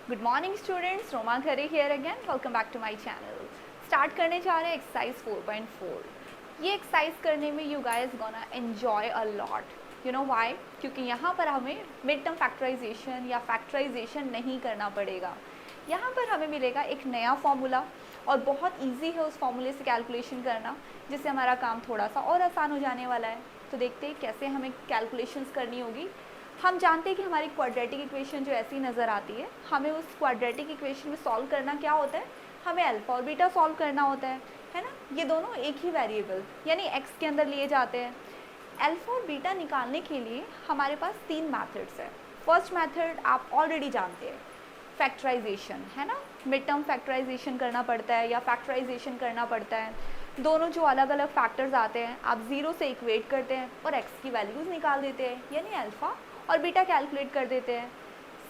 Good morning students, Roma Khare here again. Welcome back to my channel. Start करने जा रहे हैं एक्सरसाइज 4.4। ये एक्सरसाइज करने में you guys gonna enjoy a lot. You know why? क्योंकि यहाँ पर हमें मिड टर्म फैक्टराइजेशन या फैक्टराइजेशन नहीं करना पड़ेगा। यहाँ पर हमें मिलेगा एक नया फॉर्मूला और बहुत ईजी है उस फॉर्मूले से कैलकुलेशन करना, जिससे हमारा काम थोड़ा सा और आसान हो जाने वाला है। तो देखते हैं कैसे हमें कैलकुलेशंस करनी होगी। हम जानते हैं कि हमारी क्वाड्रेटिक इक्वेशन जो ऐसी नज़र आती है, हमें उस क्वाड्रेटिक इक्वेशन में सॉल्व करना क्या होता है, हमें अल्फा और बीटा सॉल्व करना होता है ना। ये दोनों एक ही वेरिएबल यानी x के अंदर लिए जाते हैं। अल्फा और बीटा निकालने के लिए हमारे पास तीन मैथड्स है। फर्स्ट मैथड आप ऑलरेडी जानते हैं, फैक्टराइजेशन, है ना। मिड टर्म फैक्टराइजेशन करना पड़ता है या फैक्टराइजेशन करना पड़ता है। दोनों जो अलग अलग फैक्टर्स आते हैं आप ज़ीरो से इक्वेट करते हैं और x की वैल्यूज़ निकाल देते हैं, यानी अल्फ़ा और बीटा कैलकुलेट कर देते हैं।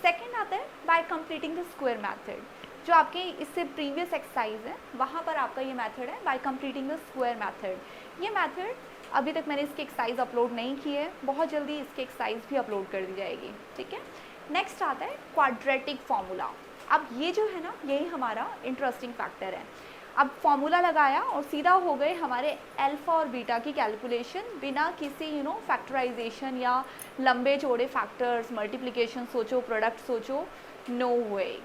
सेकंड आता है bye completing the square method, जो आपके इससे प्रीवियस एक्सरसाइज है वहाँ पर आपका ये मेथड है bye completing the square method. ये मेथड अभी तक मैंने इसकी एक्सरसाइज अपलोड नहीं की है, बहुत जल्दी इसकी एक्सरसाइज भी अपलोड कर दी जाएगी, ठीक है। नेक्स्ट आता है क्वाड्रेटिक फार्मूला। अब ये जो है ना, यही हमारा इंटरेस्टिंग फैक्टर है। अब फॉर्मूला लगाया और सीधा हो गए हमारे अल्फ़ा और बीटा की कैलकुलेशन, बिना किसी फैक्टराइजेशन या लंबे चौड़े फैक्टर्स, मल्टीप्लिकेशन सोचो, प्रोडक्ट सोचो, नो वे।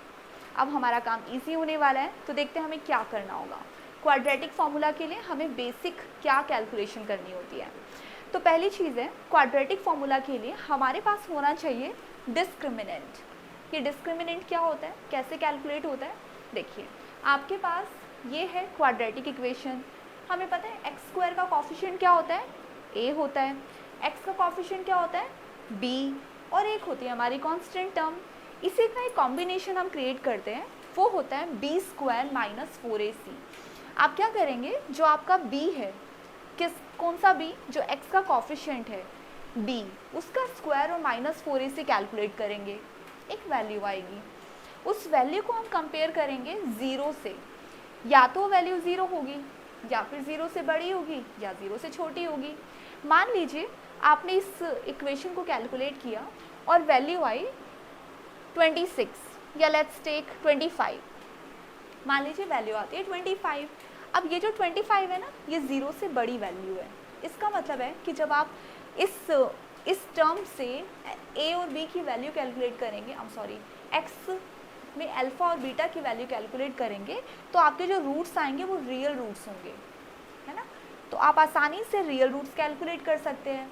अब हमारा काम इजी होने वाला है। तो देखते हैं हमें क्या करना होगा। क्वाड्रेटिक फार्मूला के लिए हमें बेसिक क्या कैलकुलेशन करनी होती है। तो पहली चीज़ है, क्वाड्रेटिक फार्मूला के लिए हमारे पास होना चाहिए डिस्क्रिमिनेंट। ये डिस्क्रिमिनेंट क्या होता है, कैसे कैलकुलेट होता है, देखिए आपके पास ये है क्वाड्रेटिक इक्वेशन। हमें पता है एक्स स्क्वायर का कॉफिशिएंट क्या होता है, ए होता है। एक्स का कॉफिशिएंट क्या होता है, बी, और एक होती है हमारी कांस्टेंट टर्म। इसी का एक कॉम्बिनेशन हम क्रिएट करते हैं, वो होता है बी स्क्वायर माइनस 4ac। आप क्या करेंगे, जो आपका बी है, कौन सा बी, जो एक्स का कॉफिशिएंट है बी, उसका स्क्वायर और माइनस 4ac कैलकुलेट करेंगे, एक वैल्यू आएगी। उस वैल्यू को हम कंपेयर करेंगे ज़ीरो से, या तो वैल्यू ज़ीरो होगी या फिर ज़ीरो से बड़ी होगी या ज़ीरो से छोटी होगी। मान लीजिए आपने इस इक्वेशन को कैलकुलेट किया और वैल्यू आई 26 या लेट्स टेक 25। मान लीजिए वैल्यू आती है 25। अब ये जो 25 है ना, ये ज़ीरो से बड़ी वैल्यू है। इसका मतलब है कि जब आप इस टर्म से ए और बी की वैल्यू कैलकुलेट करेंगे, एक्स में अल्फ़ा और बीटा की वैल्यू कैलकुलेट करेंगे, तो आपके जो रूट्स आएंगे वो रियल रूट्स होंगे, है ना। तो आप आसानी से रियल रूट्स कैलकुलेट कर सकते हैं।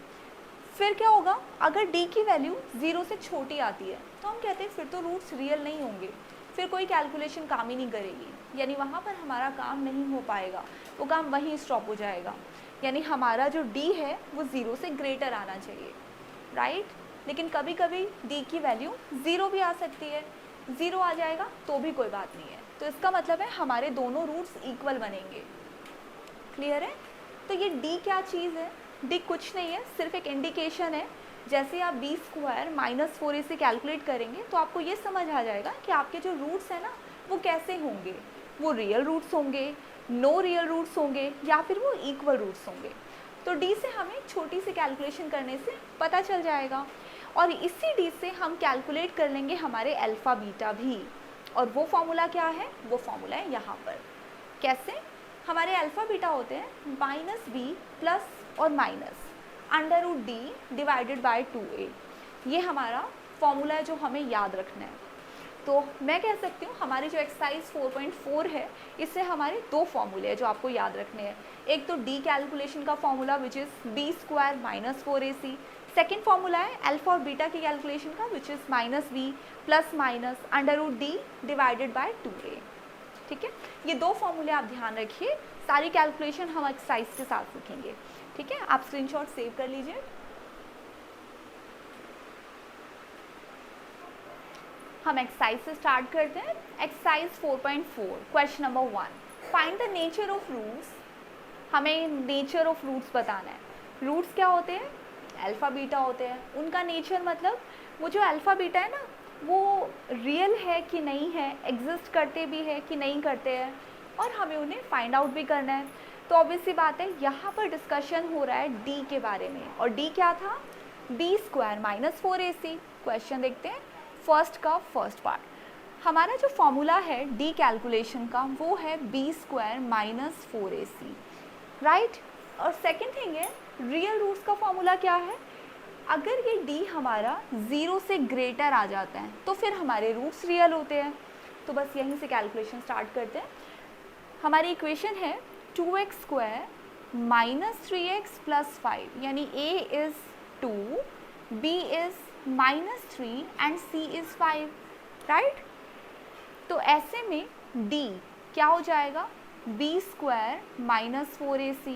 फिर क्या होगा, अगर डी की वैल्यू ज़ीरो से छोटी आती है तो हम कहते हैं फिर तो रूट्स रियल नहीं होंगे, फिर कोई कैलकुलेशन काम ही नहीं करेगी, यानी वहाँ पर हमारा काम नहीं हो पाएगा, वो काम वहीं स्टॉप हो जाएगा। यानी हमारा जो डी है वो ज़ीरो से ग्रेटर आना चाहिए, राइट। लेकिन कभी कभी डी की वैल्यू ज़ीरो भी आ सकती है, ज़ीरो आ जाएगा तो भी कोई बात नहीं है। तो इसका मतलब है हमारे दोनों रूट्स इक्वल बनेंगे। क्लियर है? तो ये डी क्या चीज़ है, डी कुछ नहीं है, सिर्फ एक इंडिकेशन है। जैसे आप B square minus 4ac calculate करेंगे तो आपको ये समझ आ जाएगा कि आपके जो रूट्स हैं ना वो कैसे होंगे, वो रियल रूट्स होंगे, नो रियल रूट्स होंगे, या फिर वो इक्वल रूट्स होंगे। तो डी से हमें छोटी सी कैलकुलेशन करने से पता चल जाएगा, और इसी डी से हम कैलकुलेट कर लेंगे हमारे अल्फ़ा बीटा भी। और वो फॉर्मूला क्या है, वो फॉर्मूला है यहाँ पर। कैसे, हमारे अल्फ़ा बीटा होते हैं माइनस बी प्लस और minus under root D divided by 2a। ये हमारा फॉर्मूला है जो हमें याद रखना है। तो मैं कह सकती हूँ हमारी जो एक्सरसाइज 4.4 है, इससे हमारे दो फॉर्मूले हैं जो आपको याद रखने हैं। एक तो डी कैलकुलेशन का formula which is B square minus 4ac। Second formula है अल्फा और बीटा की कैलकुलेशन का which is minus B plus minus under root D divided by 2a। ठीक है, ये दो फॉर्मूले आप ध्यान रखिए, सारी कैलकुलेशन हम एक्सरसाइज के साथ सीखेंगे। ठीक है, आप स्क्रीनशॉट सेव कर लीजिए। हम एक्सरसाइज से स्टार्ट करते हैं। Exercise 4.4 question number 1, find the nature of roots. हमें नेचर ऑफ रूट्स बताना है। रूट्स क्या होते हैं, अल्फ़ा बीटा होते हैं। उनका नेचर मतलब वो जो अल्फ़ा बीटा है ना, वो रियल है कि नहीं है, एग्जिस्ट करते भी है कि नहीं करते हैं, और हमें उन्हें फाइंड आउट भी करना है। तो ऑब्वियस सी बात है, यहाँ पर डिस्कशन हो रहा है डी के बारे में, और डी क्या था, B square minus 4ac। Question देखते हैं, फर्स्ट का फर्स्ट पार्ट। हमारा जो फॉर्मूला है डी कैलकुलेशन का वो है B square minus 4ac, right. और सेकेंड थिंग है रियल रूट्स का फॉर्मूला क्या है, अगर ये d हमारा 0 से ग्रेटर आ जाता है तो फिर हमारे रूट्स रियल होते हैं। तो बस यहीं से कैलकुलेशन स्टार्ट करते हैं। हमारी इक्वेशन है 2x square minus 3x plus 5, यानी a is 2, b is minus 3 and c is 5, right. तो ऐसे में d क्या हो जाएगा, b square minus 4ac,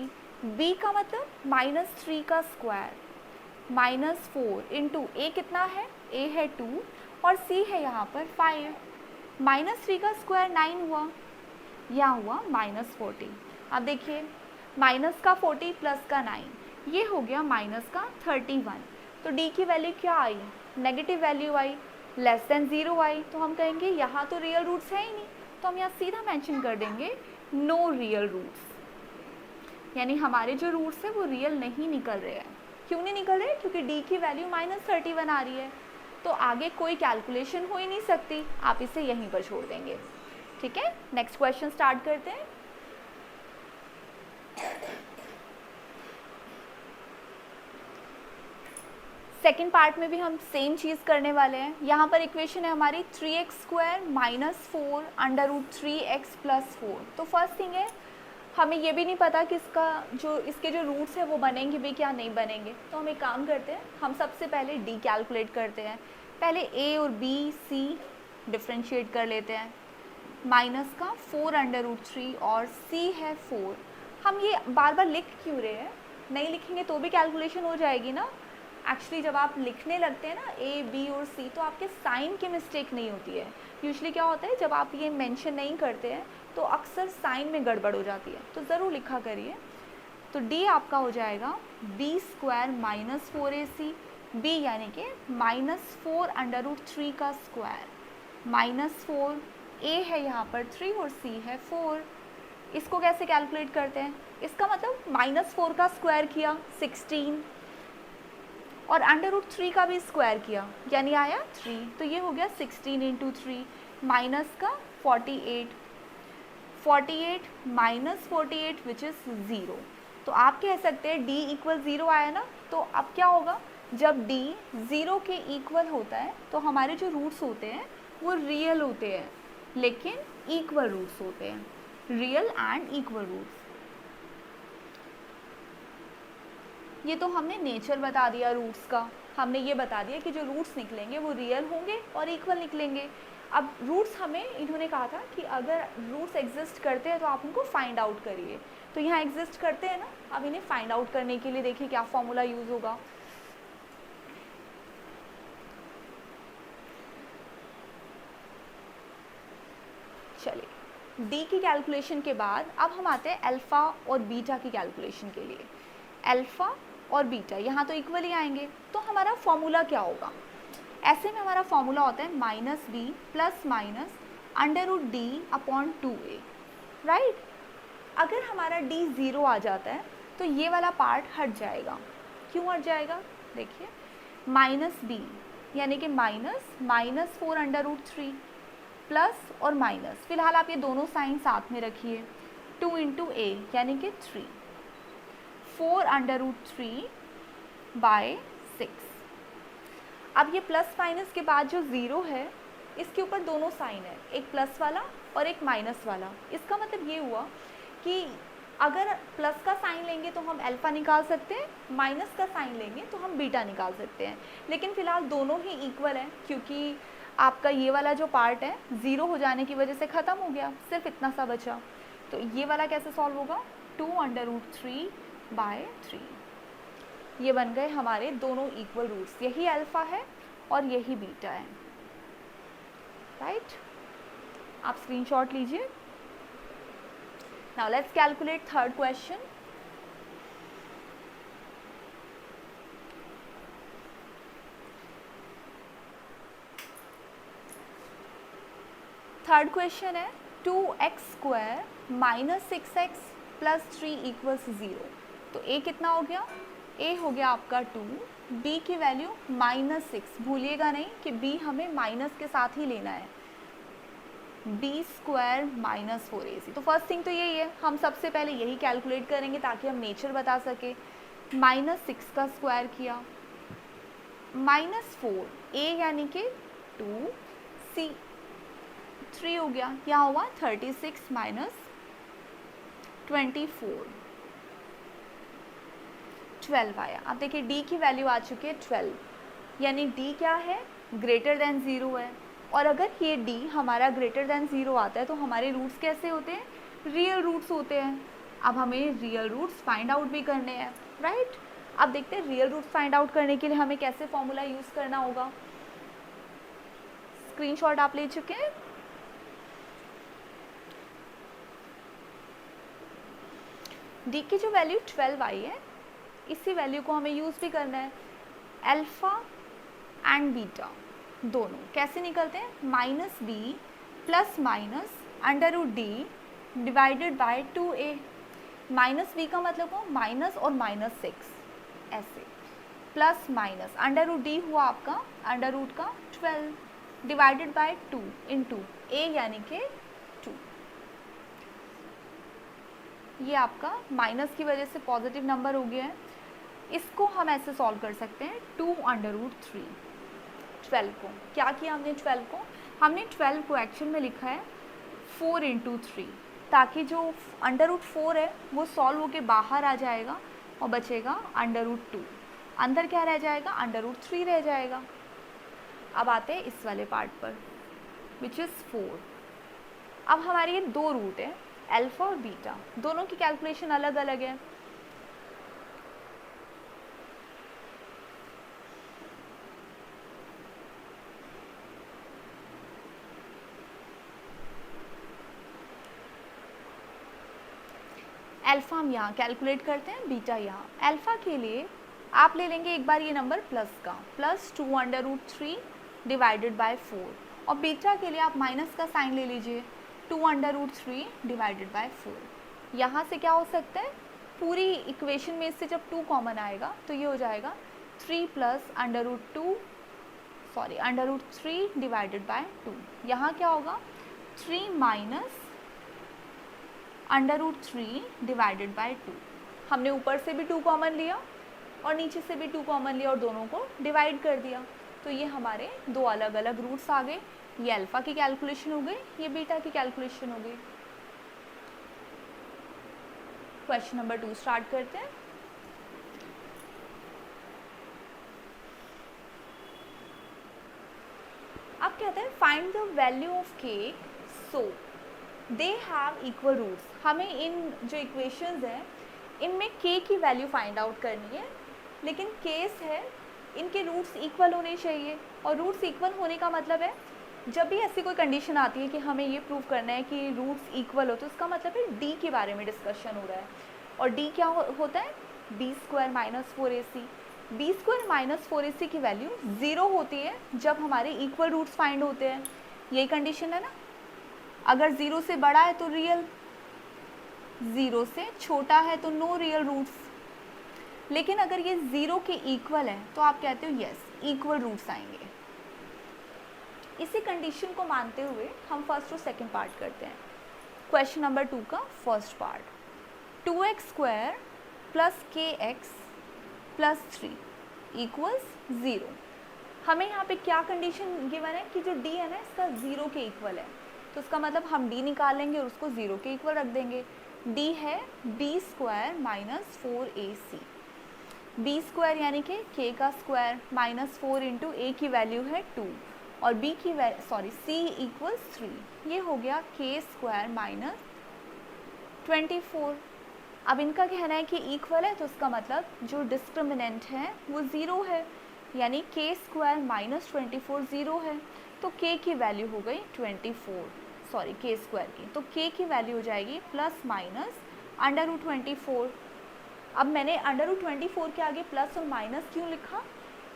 b का मतलब माइनस 3 का स्क्वायर माइनस 4 इंटू a कितना है, a है 2 और c है यहाँ पर 5, माइनस 3 का स्क्वायर 9 हुआ, यहाँ हुआ माइनस 40। अब देखिए माइनस का 40 प्लस का 9, ये हो गया माइनस का 31। तो d की वैल्यू क्या आई, नेगेटिव वैल्यू आई, लेस देन 0 आई। तो हम कहेंगे यहाँ तो रियल रूट्स है ही नहीं, तो हम यहाँ सीधा मेंशन कर देंगे नो रियल रूट्स, यानी हमारे जो रूट्स है वो रियल नहीं निकल रहे हैं। क्यों नहीं निकल रहे, क्योंकि d की वैल्यू माइनस 31 आ रही है, तो आगे कोई कैलकुलेशन हो ही नहीं सकती, आप इसे यहीं पर छोड़ देंगे। ठीक है, नेक्स्ट क्वेश्चन स्टार्ट करते हैं। सेकेंड पार्ट में भी हम सेम चीज़ करने वाले हैं। यहाँ पर इक्वेशन है हमारी 3x square minus 4 under root 3x plus 4। तो फर्स्ट थिंग है हमें ये भी नहीं पता कि इसके जो रूट्स हैं वो बनेंगे भी क्या नहीं बनेंगे। तो हम एक काम करते हैं, हम सबसे पहले d कैलकुलेट करते हैं। पहले a और b c डिफ्रेंशिएट कर लेते हैं। माइनस का 4 अंडर रूट 3 और c है 4। हम ये बार बार लिख क्यों रहे हैं, नहीं लिखेंगे तो भी कैलकुलेशन हो जाएगी ना। एक्चुअली जब आप लिखने लगते हैं ना a b और c, तो आपके साइन की मिस्टेक नहीं होती है। यूजुअली क्या होता है जब आप ये मेंशन नहीं करते हैं तो अक्सर साइन में गड़बड़ हो जाती है, तो ज़रूर लिखा करिए। तो d आपका हो जाएगा b square minus 4ac, b यानी कि माइनस 4 अंडर रूट 3 का स्क्वायर माइनस 4, a है यहाँ पर 3 और c है 4। इसको कैसे कैलकुलेट करते हैं, इसका मतलब माइनस 4 का स्क्वायर किया 16 और अंडर रूट 3 का भी स्क्वायर किया यानी आया 3, तो ये हो गया 16 इंटू 3 माइनस का 48 माइनस 48 विच इज़ 0। तो आप कह सकते हैं d इक्वल 0 आया ना। तो अब क्या होगा, जब d 0 के इक्वल होता है तो हमारे जो रूट्स होते हैं वो रियल होते हैं, लेकिन इक्वल रूट्स होते हैं, रियल एंड इक्वल रूट्स। ये तो हमने नेचर बता दिया रूट्स का, हमने ये बता दिया कि जो रूट्स निकलेंगे वो रियल होंगे और इक्वल निकलेंगे। अब रूट्स हमें इन्होंने कहा था कि अगर रूट्स एग्जिस्ट करते हैं तो आप उनको फाइंड आउट करिए, तो यहाँ एग्जिस्ट करते हैं ना। अब इन्हें फाइंड आउट करने के लिए देखिए क्या फॉर्मूला यूज़ होगा। चलिए d की कैलकुलेशन के बाद अब हम आते हैं अल्फ़ा और बीटा की कैलकुलेशन के लिए। अल्फ़ा और बीटा यहाँ तो इक्वल ही आएंगे, तो हमारा फॉर्मूला क्या होगा, ऐसे में हमारा फॉर्मूला होता है minus B plus minus under root D upon 2a, right. अगर हमारा d 0 आ जाता है तो ये वाला पार्ट हट जाएगा। क्यों हट जाएगा, देखिए माइनस बी यानी कि माइनस 4 अंडर रूट 3 प्लस और माइनस, फिलहाल आप ये दोनों साइन साथ में रखिए, 2 इंटू a यानी कि 3, 4 अंडर रूट 3 बाय 6। अब ये प्लस माइनस के बाद जो ज़ीरो है इसके ऊपर दोनों साइन है, एक प्लस वाला और एक माइनस वाला। इसका मतलब ये हुआ कि अगर प्लस का साइन लेंगे तो हम अल्फ़ा निकाल सकते हैं, माइनस का साइन लेंगे तो हम बीटा निकाल सकते हैं। लेकिन फ़िलहाल दोनों ही इक्वल हैं, क्योंकि आपका ये वाला जो पार्ट है ज़ीरो हो जाने की वजह से ख़त्म हो गया, सिर्फ इतना सा बचा। तो ये वाला कैसे सॉल्व होगा, 2 अंडर रूट 3 बाय 3। ये बन गए हमारे दोनों इक्वल रूट्स, यही अल्फ़ा है और यही बीटा है, राइट। आप स्क्रीनशॉट लीजिए। Now let's calculate third question. Third question है 2x square minus 6x plus 3 equals 0। तो a कितना हो गया, a हो गया आपका 2, b की वैल्यू -6। भूलिएगा नहीं कि b हमें माइनस के साथ ही लेना है, बी स्क्वायर माइनस 4ac। तो फर्स्ट थिंग तो यही है, हम सबसे पहले यही कैलकुलेट करेंगे ताकि हम नेचर बता सके। -6 का स्क्वायर किया, -4 a यानी कि 2, c 3 हो गया, क्या हुआ 36 माइनस 24, 12 आया। अब देखिए d की वैल्यू आ चुकी है 12, यानी d क्या है, ग्रेटर देन 0 है। और अगर ये d हमारा ग्रेटर देन 0 आता है तो हमारे रूट्स कैसे होते हैं, रियल रूट्स होते हैं। अब हमें रियल रूट्स फाइंड आउट भी करने हैं, राइट। अब देखते हैं रियल रूट्स फाइंड आउट करने के लिए हमें कैसे फॉर्मूला यूज़ करना होगा। स्क्रीनशॉट आप ले चुके हैं। d की जो वैल्यू 12 आई है, इसी वैल्यू को हमें यूज़ भी करना है। अल्फ़ा एंड बीटा दोनों कैसे निकलते हैं, -b plus minus under root D divided by 2a। -b का मतलब हो माइनस और -6 ऐसे, plus minus under root D हुआ आपका अंडर रूट का 12 डिवाइडेड बाय 2 इंटू a यानी कि 2। ये आपका माइनस की वजह से पॉजिटिव नंबर हो गया है। इसको हम ऐसे सॉल्व कर सकते हैं 2√3। 12 को क्या किया हमने, 12 को एक्चुअल में लिखा है 4 × 3, ताकि जो √4 है वो सॉल्व होके बाहर आ जाएगा और बचेगा √2। अंदर क्या रह जाएगा, √3 रह जाएगा। अब आते हैं इस वाले पार्ट पर, विच इज़ 4। अब हमारे ये दो रूट है, अल्फ़ा और बीटा, दोनों की कैलकुलेशन अलग अलग है। अल्फ़ा हम यहाँ कैलकुलेट करते हैं, बीटा यहाँ। अल्फ़ा के लिए आप ले लेंगे एक बार ये नंबर प्लस का, प्लस 2√3 डिवाइडेड बाय 4, और बीटा के लिए आप माइनस का साइन ले लीजिए, 2√3 डिवाइडेड बाय 4। यहाँ से क्या हो सकता है, पूरी इक्वेशन में इससे जब 2 कॉमन आएगा तो ये हो जाएगा 3 प्लस √3 डिवाइडेड बाय 2। यहाँ क्या होगा 3 माइनस √3 डिवाइडेड बाय 2। हमने ऊपर से भी 2 कॉमन लिया और नीचे से भी 2 कॉमन लिया और दोनों को डिवाइड कर दिया, तो ये हमारे दो अलग अलग रूट्स आ गए। ये अल्फ़ा की कैलकुलेशन हो गई, ये बीटा की कैलकुलेशन हो गई। क्वेश्चन नंबर 2 स्टार्ट करते हैं। अब कहते हैं फाइंड द वैल्यू ऑफ के सो दे हैव इक्वल रूट्स। हमें इन जो इक्वेशंस हैं इनमें k की वैल्यू फाइंड आउट करनी है, लेकिन केस है इनके रूट्स इक्वल होने चाहिए। और रूट्स इक्वल होने का मतलब है जब भी ऐसी कोई कंडीशन आती है कि हमें ये प्रूव करना है कि रूट्स इक्वल हो, तो इसका मतलब है d के बारे में डिस्कशन हो रहा है। और d क्या होता है, b square minus 4ac। b square minus 4ac की वैल्यू 0 होती है जब हमारे इक्वल रूट्स फाइंड होते हैं। यही कंडीशन है ना, अगर 0 से बड़ा है तो रियल, 0 से छोटा है तो नो रियल रूट्स। लेकिन अगर ये 0 के इक्वल है तो आप कहते हो यस इक्वल रूट्स आएंगे। इसी कंडीशन को मानते हुए हम फर्स्ट और सेकंड पार्ट करते हैं। क्वेश्चन नंबर 2 का first part, 2x square plus kx plus 3 equals 0। हमें यहाँ पे क्या कंडीशन गिवन है कि जो d है ना इसका 0 के इक्वल है, तो इसका मतलब हम d निकालेंगे और उसको 0 के इक्वल रख देंगे। d है b square minus 4ac। b square यानी कि k का स्क्वायर माइनस 4 इंटू a की वैल्यू है 2 और b की c इक्वल्स 3। ये हो गया k स्क्वायर माइनस 24। अब इनका कहना है कि इक्वल है, तो इसका मतलब जो डिस्क्रिमिनेंट है वो 0 है, यानी k स्क्वायर माइनस 24 0 है। तो k की वैल्यू हो गई k स्क्वायर की, तो k की वैल्यू हो जाएगी प्लस माइनस √24। अब मैंने √24 के आगे प्लस और माइनस क्यों लिखा,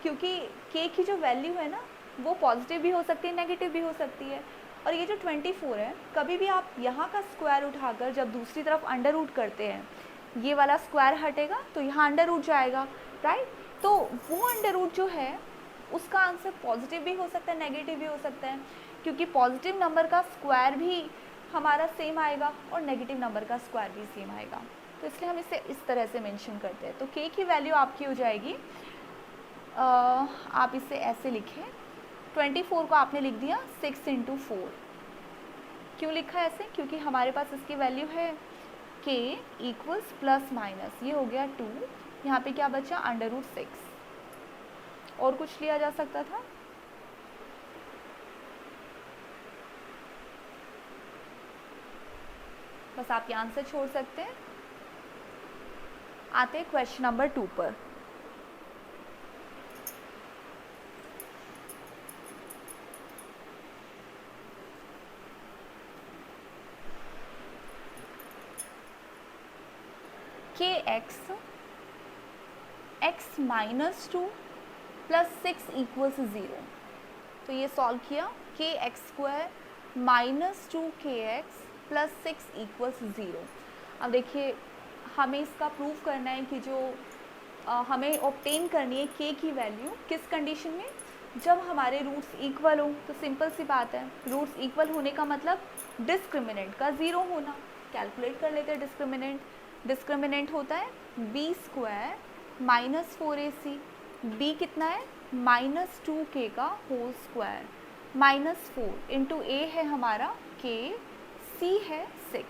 क्योंकि k की जो वैल्यू है ना वो पॉजिटिव भी हो सकती है नेगेटिव भी हो सकती है। और ये जो 24 है, कभी भी आप यहाँ का स्क्वायर उठाकर जब दूसरी तरफ अंडर रूट करते हैं, ये वाला स्क्वायर हटेगा तो यहाँ अंडर रूट जाएगा, राइट। तो वो अंडर रूट जो है उसका आंसर पॉजिटिव भी हो सकता है नेगेटिव भी हो सकता है, क्योंकि पॉजिटिव नंबर का स्क्वायर भी हमारा सेम आएगा और नेगेटिव नंबर का स्क्वायर भी सेम आएगा, तो इसलिए हम इसे इस तरह से मेंशन करते हैं। तो k की वैल्यू आपकी हो जाएगी, आप इसे ऐसे लिखें, 24 को आपने लिख दिया 6 × 4। क्यों लिखा ऐसे? क्योंकि हमारे पास इसकी वैल्यू है k इक्वल्स प्लस माइनस, ये हो गया 2, यहाँ पे क्या बचा √6, और कुछ लिया जा सकता था? बस आप ये आंसर छोड़ सकते हैं। आते हैं क्वेश्चन नंबर 2 पर। kx x -2 + 6 = 0। तो ये सॉल्व किया, kx² -2kx + 6 = 0। अब देखिए हमें इसका प्रूफ करना है कि जो हमें ऑब्टेन करनी है k की वैल्यू किस कंडीशन में, जब हमारे रूट्स इक्वल हो। तो सिंपल सी बात है, रूट्स इक्वल होने का मतलब डिस्क्रिमिनेंट का 0 होना। कैलकुलेट कर लेते हैं डिस्क्रिमिनेंट। डिस्क्रिमिनेंट होता है b² -4ac, b कितना है -2k का होल स्क्वायर, -4 × a है हमारा k, c है 6,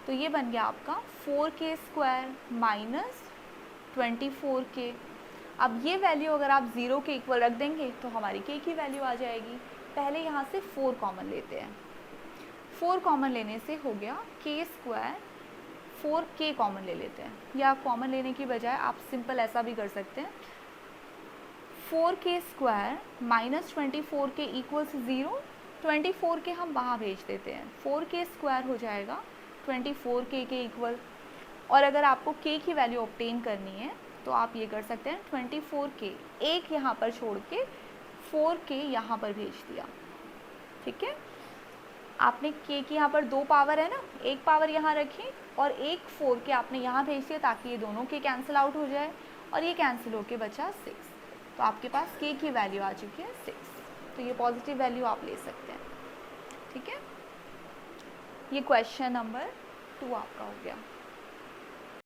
तो ये बन गया आपका 4k² -24k। अब ये वैल्यू अगर आप 0 के इक्वल रख देंगे तो हमारी k की वैल्यू आ जाएगी। पहले यहाँ से 4 कॉमन लेते हैं, 4 कॉमन लेने से हो गया k², 4k कॉमन ले लेते हैं, या कॉमन लेने की बजाय आप सिंपल ऐसा भी कर सकते हैं, 4k² -24k = 0, 24k हम वहाँ भेज देते हैं, 4k² हो जाएगा 24k के इक्वल। और अगर आपको k की वैल्यू ऑब्टेन करनी है तो आप ये कर सकते हैं, 24k एक यहाँ पर छोड़ के 4k यहाँ पर भेज दिया, ठीक है। आपने k की यहाँ पर 2 पावर है ना, एक पावर यहाँ रखी और एक 4k आपने यहाँ भेज दिया ताकि ये दोनों k कैंसिल आउट हो जाए, और ये कैंसिल होके बचा 6, तो आपके पास k की वैल्यू आ चुकी है 6। तो ये पॉजिटिव वैल्यू आप ले सकते हैं, ठीक है। ये क्वेश्चन नंबर 2 आपका हो गया।